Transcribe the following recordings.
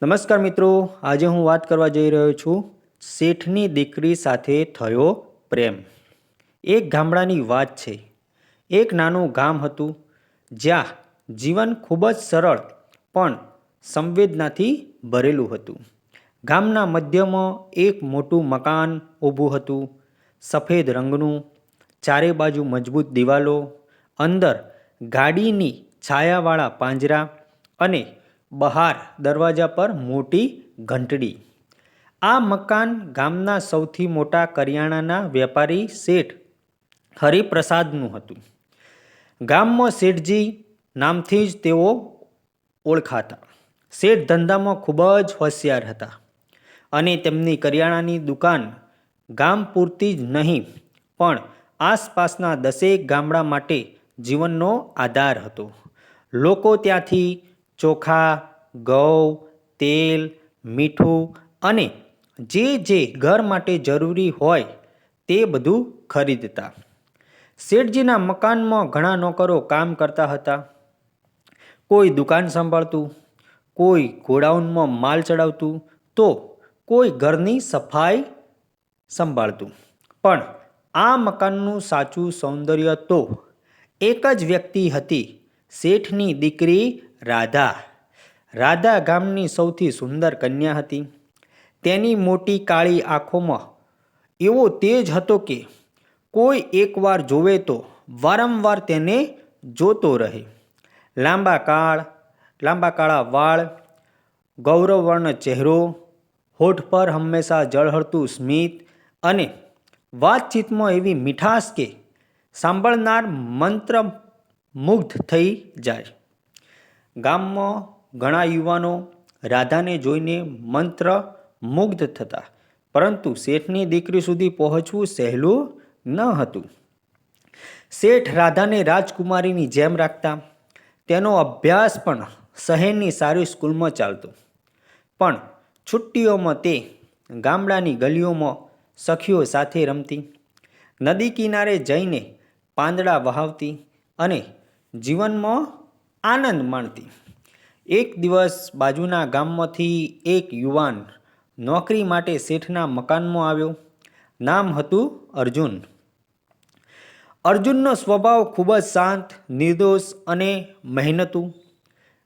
નમસ્કાર મિત્રો, આજે હું વાત કરવા જઈ રહ્યો છું શેઠની દીકરી સાથે થયો પ્રેમ. એક ગામડાની વાત છે. એક નાનું ગામ હતું જ્યાં જીવન ખૂબ જ સરળ પણ સંવેદનાથી ભરેલું હતું. ગામના મધ્યમાં એક મોટું મકાન ઊભું હતું, સફેદ રંગનું, ચારે બાજુ મજબૂત દિવાલો, અંદર ગાડીની છાયાવાળા પાંજરા અને બહાર દરવાજા પર મોટી ઘંટડી. આ મકાન ગામના સૌથી મોટા કરિયાણાના વેપારી શેઠ હરિપ્રસાદનું હતું. ગામમાં શેઠજી નામથી જ તેઓ ઓળખાતા. શેઠ ધંધામાં ખૂબ જ હોશિયાર હતા અને તેમની કરિયાણાની દુકાન ગામ પૂરતી જ નહીં પણ આસપાસના દસેક ગામડા માટે જીવનનો આધાર હતો. લોકો ત્યાંથી ચોખા, ઘઉં, તેલ, મીઠું અને જે ઘર માટે જરૂરી હોય તે બધું ખરીદતા. શેઠજીના મકાનમાં ઘણા નોકરો કામ કરતા હતા. કોઈ દુકાન સંભાળતું, કોઈ ગોડાઉનમાં માલ ચડાવતું, તો કોઈ ઘરની સફાઈ સંભાળતું. પણ આ મકાનનું સાચું સૌંદર્ય તો એક જ વ્યક્તિ હતી, શેઠની દીકરી રાધા. રાધા ગામની સૌથી સુંદર કન્યા હતી. તેની મોટી કાળી આંખોમાં એવો તેજ હતો કે કોઈ એકવાર જોવે તો વારંવાર તેને જોતો રહે. લાંબા કાળા વાળ, ગૌરવર્ણ ચહેરો, હોઠ પર હંમેશા ઝળહળતું સ્મિત અને વાતચીતમાં એવી મીઠાશ કે સાંભળનાર મંત્રમુગ્ધ થઈ જાય. ગામમાં ઘણા યુવાનો રાધાને જોઈને મંત્રમુગ્ધ થતા, પરંતુ શેઠની દીકરી સુધી પહોંચવું સહેલું ન હતું. શેઠ રાધાને રાજકુમારીની જેમ રાખતા. તેનો અભ્યાસ પણ શહેરની સારી સ્કૂલમાં ચાલતો. પણ છુટ્ટીઓમાં તે ગામડાની ગલીઓમાં સખીઓ સાથે રમતી, નદી કિનારે જઈને પાંદડા વહાવતી અને જીવનમાં આનંદ માણતી. એક દિવસ બાજુના ગામમાંથી એક યુવાન નોકરી માટે શેઠના મકાનમાં આવ્યો. નામ હતું અર્જુન. અર્જુનનો સ્વભાવ ખૂબ જ શાંત, નિર્દોષ અને મહેનતુ.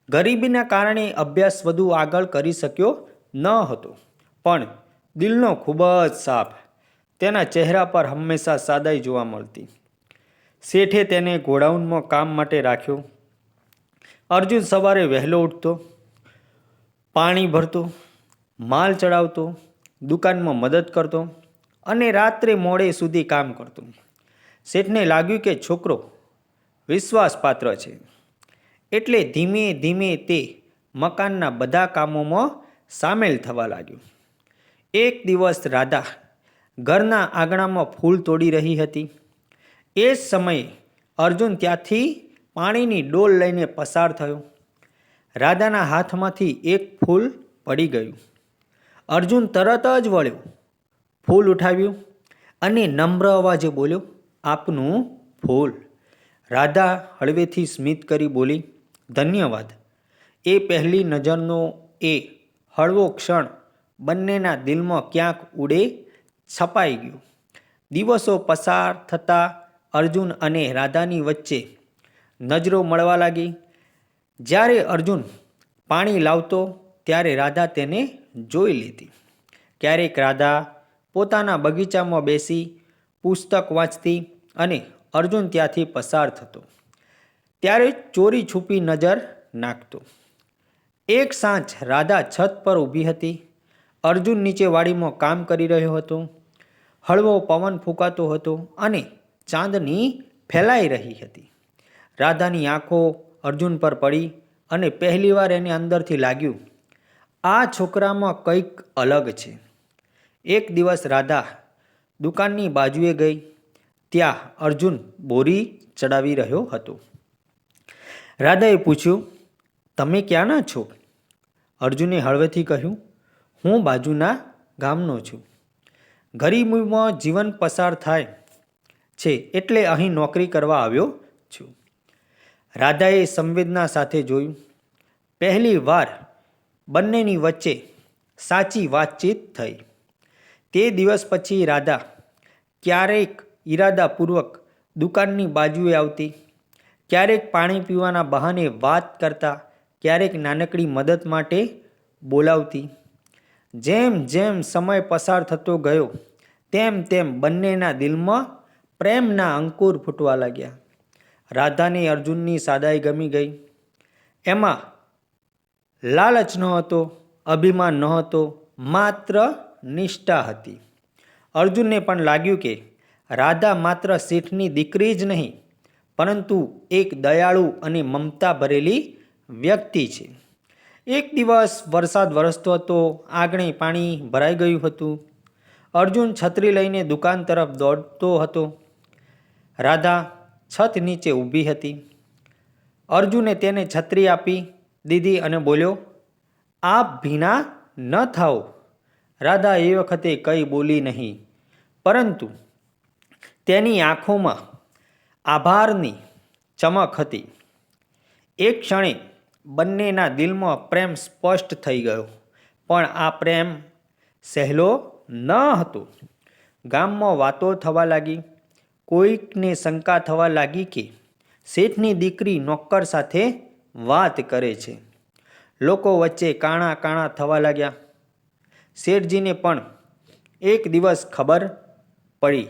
ગરીબીના કારણે અભ્યાસ વધુ આગળ કરી શક્યો ન હતો, પણ દિલનો ખૂબ જ સાફ. તેના ચહેરા પર હંમેશા સાદાઈ જોવા મળતી. શેઠે તેને ગોડાઉનમાં કામ માટે રાખ્યો. અર્જુન સવારે વહેલો ઉઠતો, પાણી ભરતો, માલ ચડાવતો, દુકાનમાં મદદ કરતો અને રાત્રે મોડે સુધી કામ કરતો. શેઠને લાગ્યું કે છોકરો વિશ્વાસપાત્ર છે, એટલે ધીમે ધીમે તે મકાનના બધા કામોમાં સામેલ થવા લાગ્યો. એક દિવસ રાધા ઘરના આંગણામાં ફૂલ તોડી રહી હતી. એ જ સમયે અર્જુન ત્યાંથી પાણીની ડોલ લઈને પસાર થયો. રાધાના હાથમાંથી એક ફૂલ પડી ગયું. અર્જુન તરત જ વળ્યો, ફૂલ ઉઠાવ્યું અને નમ્ર અવાજે બોલ્યો, આપનું ફૂલ. રાધા હળવેથી સ્મિત કરી બોલી, ધન્યવાદ. એ પહેલી નજરનો એ હળવો ક્ષણ બંનેના દિલમાં ક્યાંક ઉડે છપાઈ ગયો. દિવસો પસાર થતાં અર્જુન અને રાધાની વચ્ચે નજરો મળવા લાગી. જ્યારે અર્જુન પાણી લાવતો ત્યારે રાધા તેને જોઈ લેતી. ક્યારેક રાધા પોતાના બગીચામાં બેસી પુસ્તક વાંચતી અને અર્જુન ત્યાંથી પસાર થતો ત્યારે ચોરી છુપી નજર નાખતો. એક સાંજ રાધા છત પર ઊભી હતી. અર્જુન નીચે વાડીમાં કામ કરી રહ્યો હતો. હળવો પવન ફૂંકાતો હતો અને ચાંદની ફેલાઈ રહી હતી. રાધાની આંખો અર્જુન પર પડી અને પહેલીવાર એને અંદરથી લાગ્યું, આ છોકરામાં કંઈક અલગ છે. એક દિવસ રાધા દુકાનની બાજુએ ગઈ. ત્યાં અર્જુન બોરી ચડાવી રહ્યો હતો. રાધાએ પૂછ્યું, તમે ક્યાંના છો? અર્જુને હળવેથી કહ્યું, હું બાજુના ગામનો છું. ગરીબીમાં જીવન પસાર થાય છે એટલે અહીં નોકરી કરવા આવ્યો છું. રાધાએ સંવેદના સાથે જોયું. પહેલી વાર બંનેની વચ્ચે સાચી વાતચીત થઈ. તે દિવસ પછી રાધા ક્યારેક ઈરાદાપૂર્વક દુકાનની બાજુએ આવતી, ક્યારેક પાણી પીવાના બહાને વાત કરતા, ક્યારેક નાનકડી મદદ માટે બોલાવતી. જેમ જેમ સમય પસાર થતો ગયો તેમ તેમ બંનેના દિલમાં પ્રેમના અંકુર ફૂટવા લાગ્યા. રાધાને અર્જુનની સાદાઈ ગમી ગઈ. એમાં લાલચ નહોતો, અભિમાન નહોતો, માત્ર નિષ્ઠા હતી. અર્જુનને પણ લાગ્યું કે રાધા માત્ર શેઠની દીકરી જ નહીં, પરંતુ એક દયાળુ અને મમતા ભરેલી વ્યક્તિ છે. એક દિવસ વરસાદ વરસતો હતો. આંગણે પાણી ભરાઈ ગયું હતું. અર્જુન છત્રી લઈને દુકાન તરફ દોડતો હતો. રાધા છત નીચે ઊભી હતી. અર્જુને તેને છત્રી આપી દીધી અને બોલ્યો, આપ ભીના ન થાઓ. રાધા એ વખતે કંઈ બોલી નહીં, પરંતુ તેની આંખોમાં આભારની ચમક હતી. એક ક્ષણે બંનેના દિલમાં પ્રેમ સ્પષ્ટ થઈ ગયો, પણ આ પ્રેમ સહેલો ન હતો. ગામમાં વાતો થવા લાગી. કોઈકને શંકા થવા લાગી કે શેઠની દીકરી નોકર સાથે વાત કરે છે. લોકો વચ્ચે કાણા કાણા થવા લાગ્યા. શેઠજીને પણ એક દિવસ ખબર પડી.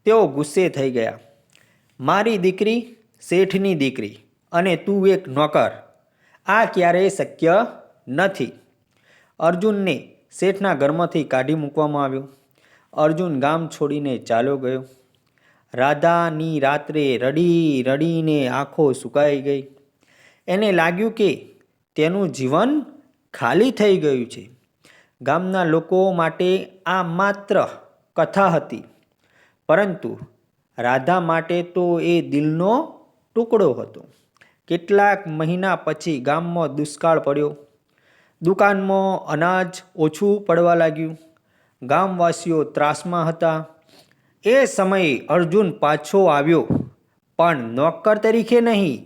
તેઓ ગુસ્સે થઈ ગયા. મારી દીકરી શેઠની દીકરી અને તું એક નોકર, આ ક્યારેય શક્ય નથી. અર્જુનને શેઠના ઘરમાંથી કાઢી મૂકવામાં આવ્યો. અર્જુન ગામ છોડીને ચાલ્યો ગયો. રાધાની રાત્રે રડી રડીને આંખો સુકાઈ ગઈ. એને લાગ્યું કે તેનું જીવન ખાલી થઈ ગયું છે. ગામના લોકો માટે આ માત્ર કથા હતી, પરંતુ રાધા માટે તો એ દિલનો ટુકડો હતો. કેટલાક મહિના પછી ગામમાં દુષ્કાળ પડ્યો. દુકાનમાં અનાજ ઓછું પડવા લાગ્યું. ગામવાસીઓ ત્રાસમાં હતા. એ સમયે અર્જુન પાછો આવ્યો, પણ નોકર તરીકે નહીં.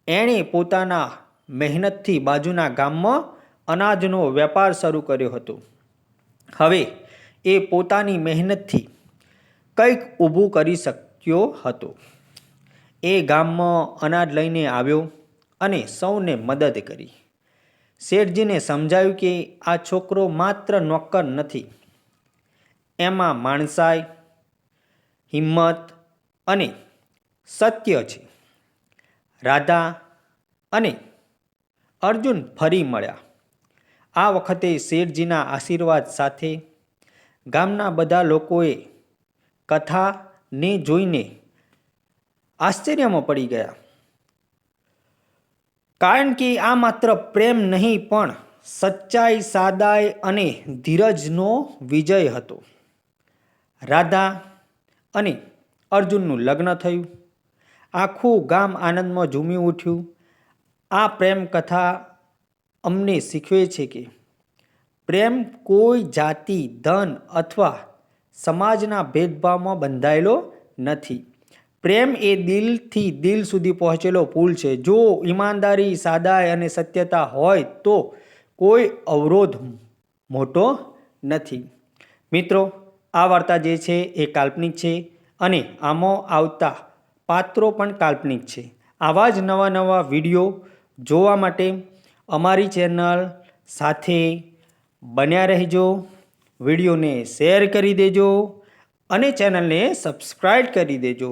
એણે પોતાના મહેનતથી બાજુના ગામમાં અનાજનો વેપાર શરૂ કર્યો હતો. હવે એ પોતાની મહેનતથી કંઈક ઊભું કરી શક્યો હતો. એ ગામમાં અનાજ લઈને આવ્યો અને સૌને મદદ કરી. શેઠજીને સમજાયું કે આ છોકરો માત્ર નોકર નથી, એમાં માણસાઈ, હિંમત અને સત્ય છે. રાધા અને અર્જુન ફરી મળ્યા. આ વખતે શેઠજીના આશીર્વાદ સાથે. ગામના બધા લોકોએ કથાને જોઈને આશ્ચર્યમાં પડી ગયા, કારણ કે આ માત્ર પ્રેમ નહીં, પણ સચ્ચાઈ, સાદાઈ અને ધીરજનો વિજય હતો. રાધા અને અર્જુનનું લગ્ન થયું. આખું ગામ આનંદમાં ઝૂમી ઉઠ્યું. આ પ્રેમ કથા અમને શીખવે છે કે પ્રેમ કોઈ જાતિ, ધન અથવા સમાજના ભેદભાવમાં બંધાયેલો નથી. પ્રેમ એ દિલથી દિલ સુધી પહોંચેલો પુલ છે. જો ઈમાનદારી, સાદાઈ અને સત્યતા હોય તો કોઈ અવરોધ મોટો નથી. મિત્રો, આ વાર્તા જે છે એ કાલ્પનિક છે અને આમાં આવતા પાત્રો પણ કાલ્પનિક છે. આવા જ નવા નવા વિડીયો જોવા માટે અમારી ચેનલ સાથે બન્યા રહેજો. વિડીયોને શેર કરી દેજો અને ચેનલને સબસ્ક્રાઈબ કરી દેજો.